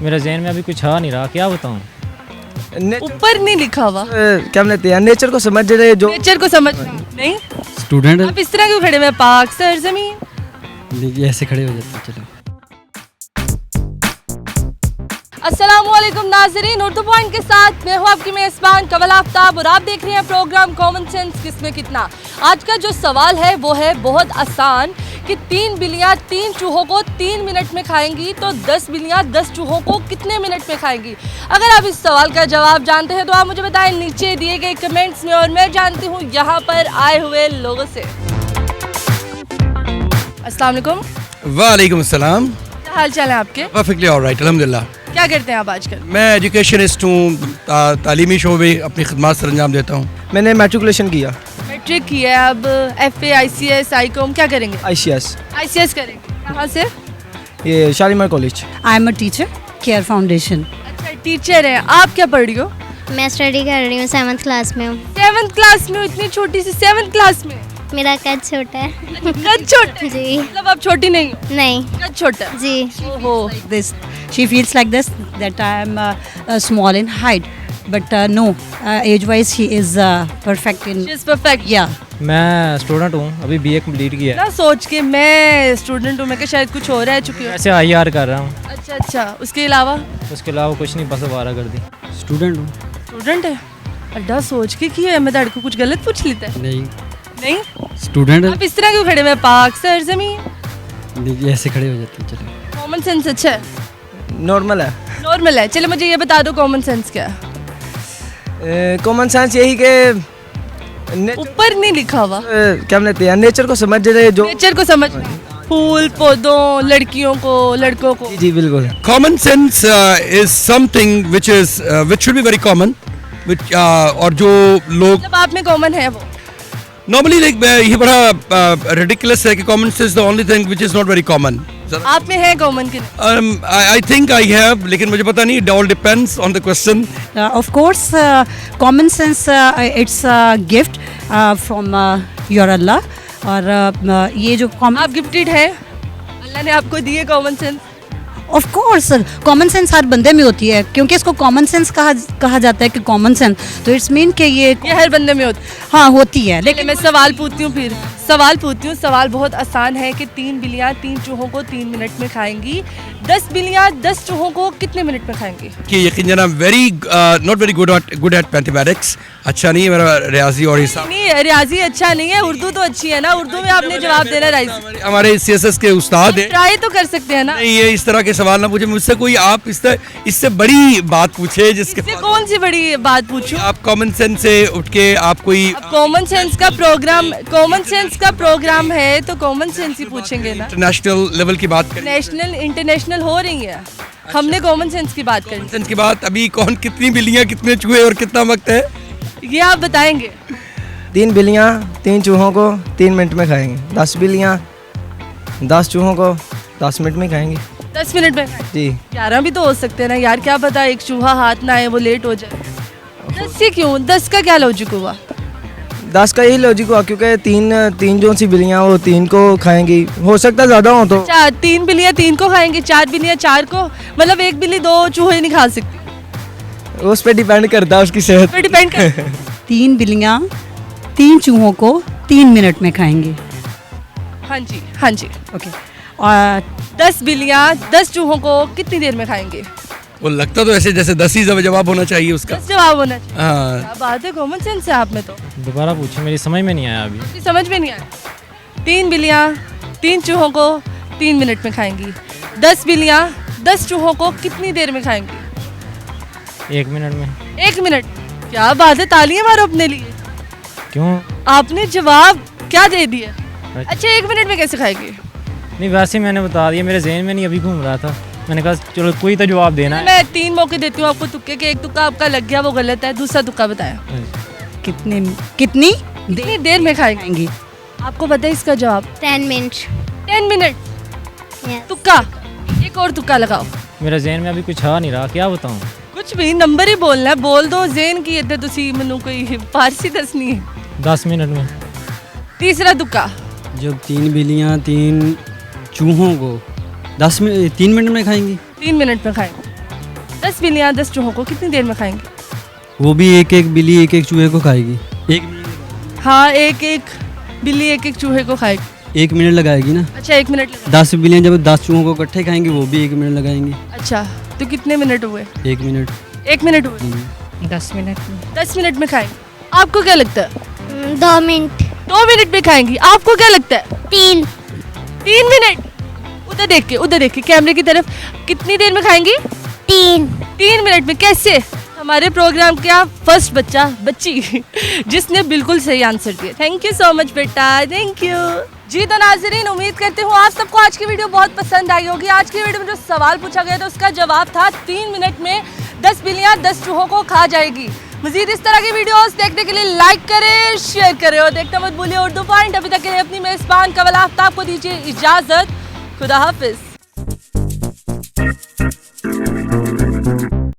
मेरे जहन में अभी कुछ आ नहीं रहा, क्या बताऊँ। ऊपर नहीं लिखा हुआ। क्या बोलते हैं, नेचर को समझ रहे जो नेचर को समझ नहीं। स्टूडेंट आप इस तरह क्यों खड़े हुए? पाक सरजमीन। देखिए ऐसे खड़े हो जाते हैं। चलो अस्सलामुअलैकुम नाज़रीन, उर्दू पॉइंट के साथ मैं हूँ आपकी मेज़बान कमल आफ्ताब और आप देख रहे हैं प्रोग्राम कॉमन सेंस किसमें कितना। आज का जो सवाल है वो है बहुत आसान कि 3 बिल्लियाँ 3 चूहों को 3 मिनट में खाएंगी तो 10 बिल्लियाँ 10 चूहों को कितने मिनट में खाएंगी? अगर आप इस सवाल का जवाब जानते हैं तो आप मुझे बताएं नीचे दिए गए कमेंट्स में, और मैं जानती हूँ यहाँ पर आए हुए लोगों से। अस्सलाम वालेकुम। वालेकुम अस्सलाम। क्या हाल चाल है आपके? परफेक्टली ऑलराइट, अल्हम्दुलिल्लाह। क्या करते हैं आप आजकल? मैं एजुकेशनिस्ट हूँ, तालीमी शोबे अपनी खिदमत सर अंजाम देता हूँ। मैंने मैट्रिकुलेशन किया, मैट्रिक किया है, अब FA ICS ICOM क्या करेंगे? ICS करेंगे। कहाँ से? ये Shalimar college. I am a teacher, care foundation. अच्छा, टीचर हैं आप। क्या पढ़ रही हो? मैं स्टडी कर रही हूँ, 7th क्लास में हूँ। 7th क्लास में हो? इतनी छोटी सी 7th क्लास में? मेरा कद छोटा है। कद छोटा? जी। मतलब आप छोटी नहीं हो? नहीं। कद छोटा? जी। ओहो। This she feels like this that I am small in height, but no, age-wise she is perfect in. She is perfect. Yeah. मैं स्टूडेंट हूँ, अभी BA कंप्लीट किया है। ना सोच के मैं स्टूडेंट हूँ, मैं क्या शायद कुछ और है चुकी हूँ। ऐसे IR कर रहा हूँ, अच्छा अच्छा, उसके अलावा? उसके अलावा कुछ नहीं, बस बारह कर दी। स्टूडेंट हूँ। स्टूडेंट है? अड्डा सोच के किया है, मैं तो को कुछ गलत पूछ लेता है। नहीं नहीं? स्टूडेंट आप इस तरह क्यों खड़े हुए? पाक सरजमीन। देखिए ऐसे खड़े हो जाते हैं। चलो कॉमन सेंस अच्छा है? नॉर्मल है। नॉर्मल है। चलो मुझे ये बता दो कॉमन सेंस क्या है? कॉमन सेंस यही कि ऊपर नहीं लिखा हुआ। क्या बोलते हैं, नेचर को समझ रहे जो। नेचर को समझ, फूल पौधों, लड़कियों को, लड़कों को। जी बिल्कुल। Common sense is something which should be very common, और जो लोग जब आप में कॉमन है वो। नॉर्मली लाइक ये बड़ा रिडिकुलस है कि common sense the only thing which is not very common. आप में है कॉमन के नहीं? आई थिंक आई हैव, लेकिन मुझे पता नहीं, it all depends on the question. Of course, common sense it's a gift from your Allah. और ये जो आप गिफ्टेड है, अल्लाह ने आपको दी है common sense. Of course common sense हर बंदे में होती है, क्योंकि इसको कॉमन सेंस कहा जाता है कि कॉमन सेंस, तो इट्स मीन कि ये हर बंदे में होती हाँ होती है। लेकिन मैं सवाल पूछती हूँ, फिर सवाल पूछती हूँ। सवाल बहुत आसान है कि 3 बिल्लियाँ 3 चूहों को 3 मिनट में खाएंगी, 10 बिल्लियाँ 10 चूहों को कितने मिनट में खाएंगी? कि यकीन जाना very not very good at mathematics. अच्छा नहीं है मेरा रियाजी और हिसाब। नहीं, रियाजी अच्छा नहीं है, उर्दू तो अच्छी है ना। उर्दू में आपने जवाब देना राइज। हमारे CSS के उस्ताद हैं। ट्राई तो कर सकते हैं ना। नहीं, ये इस तरह के सवाल ना पूछे मुझसे, कोई आप इससे बड़ी बात पूछे जिसके इससे कौन सी बड़ी बात पूछूं? आप कॉमन सेंस से उठ के आप कोई कॉमन सेंस का प्रोग्राम है तो कॉमन सेंस ही पूछेंगे ना। इंटरनेशनल लेवल की बात करें। नेशनल इंटरनेशनल हो रही है, हमने कॉमन सेंस की बात करनी। सेंस की बात अभी कौन, कितनी बिल्लियां, कितने चूहे और कितना वक्त है, ये आप बताएंगे। 3 बिल्लियाँ 3 चूहों को 3 मिनट में खाएंगे। 10 बिल्लियाँ 10 चूहों को 10 मिनट में खाएंगे। 10 मिनट में? जी। 11 भी तो हो सकते हैं ना यार, क्या पता एक चूहा हाथ ना आए, वो लेट हो जाए। 10 से क्यों? 10 का क्या लॉजिक हुआ? 10 का यही लॉजिक हुआ क्योंकि तीन जो सी बिल्लियाँ वो 3 को खाएंगी, हो सकता है ज़्यादा हो तो। 3 बिल्लियाँ 3 को खाएंगी, 4 बिल्लियाँ 4 को, मतलब एक बिल्ली 2 चूहे नहीं खा सकती। उस पर डिपेंड करता है उसकी सेहत पर डिपेंड करता है। 3 बिल्लियाँ 3 चूहों को 3 मिनट में खाएंगी। हाँ जी, हाँ जी। ओके। और 10 बिल्लियाँ 10 चूहों को कितनी देर में खाएंगे? वो लगता तो ऐसे जैसे 10 ही जवाब होना चाहिए उसका। 10 जवाब होना चाहिए। हाँ। क्या बात है, कॉमन सेंस है आप में तो। दोबारा पूछे, मेरी समझ में नहीं आया अभी। आपकी समझ में नहीं आया? 3 बिल्लियाँ 3 चूहों को 3 मिनट में खाएंगी, 10 बिल्लियाँ 10 चूहों को कितनी देर में खाएंगी? 1 मिनट में। 1 मिनट? क्या बात है, तालियां मारो अपने लिए। क्यों? आपने जवाब क्या दे दिया? अच्छा, 1 मिनट में कैसे खाएगी? नहीं, वैसे मैंने बता दिया, मेरे जहन में नहीं, अभी घूम रहा था, मैंने कहा चलो कोई तो जवाब देना है। मैं 3 मौके देती हूँ आपको तुक्के के। एक तुक्का आपका लग गया, वो गलत है। दूसरा तुक्का बताया। कितनी देर में खाएंगी? आपको पता है इसका जवाब? 10 मिनट। 10 मिनट? Yes. तुक्का, एक और तुक्का लगाओ। मेरे जहन में अभी कुछ आ नहीं रहा, क्या बताऊँ। कुछ भी नंबर ही बोलना है, बोल दो। जेन की इतने तुसी मनु कोई फारसी दसनी है। 10 मिनट में। तीसरा तुक्का, जब 3 बिल्लियाँ 3 चूहों को 3 मिनट में खाएंगी। 3 मिनट में खाएंगे। 10 बिल्लियाँ 10 चूहों को कितनी देर में खाएंगी? वो भी एक एक बिल्ली एक एक चूहे को खाएगी। 1 मिनट। हाँ, एक एक बिल्ली एक एक चूहे को खाएगी। 1 मिनट लगाएगी ना। अच्छा, 1 मिनट लगा। 10 बिल्लियाँ जब 10 चूहों को इकट्ठे खाएंगी वो भी 1 मिनट लगाएंगी। अच्छा, तो कितने मिनट हुए? 1 मिनट। 1 मिनट हुए। 10 मिनट में। 10 मिनट में खाएंगी। आपको क्या लगता है? 2 मिनट। 2 मिनट में खाएंगी। आपको क्या लगता है? 3। 3 मिनट। उधर देख के कैमरे की तरफ। कितनी देर में खाएंगी? 3 मिनट में। कैसे? हमारे प्रोग्राम का फर्स्ट बच्ची जिसने बिल्कुल सही आंसर दिया। थैंक यू सो मच बेटा, थैंक यू। जी तो नाज़रीन, उम्मीद करती हूँ आप सबको आज की वीडियो बहुत पसंद आई होगी। आज की वीडियो में जो सवाल पूछा गया था उसका जवाब था 3 मिनट में 10 बिल्लियाँ 10 चूहों को खा जाएगी। मजीद इस तरह की वीडियोस देखने के लिए लाइक करें, शेयर करें और देखना मत भूलिए उर्दू पॉइंट। अभी तक के लिए अपनी मेज़बान कवल आफ्ताब को दीजिए इजाज़त। खुदा हाफिज़।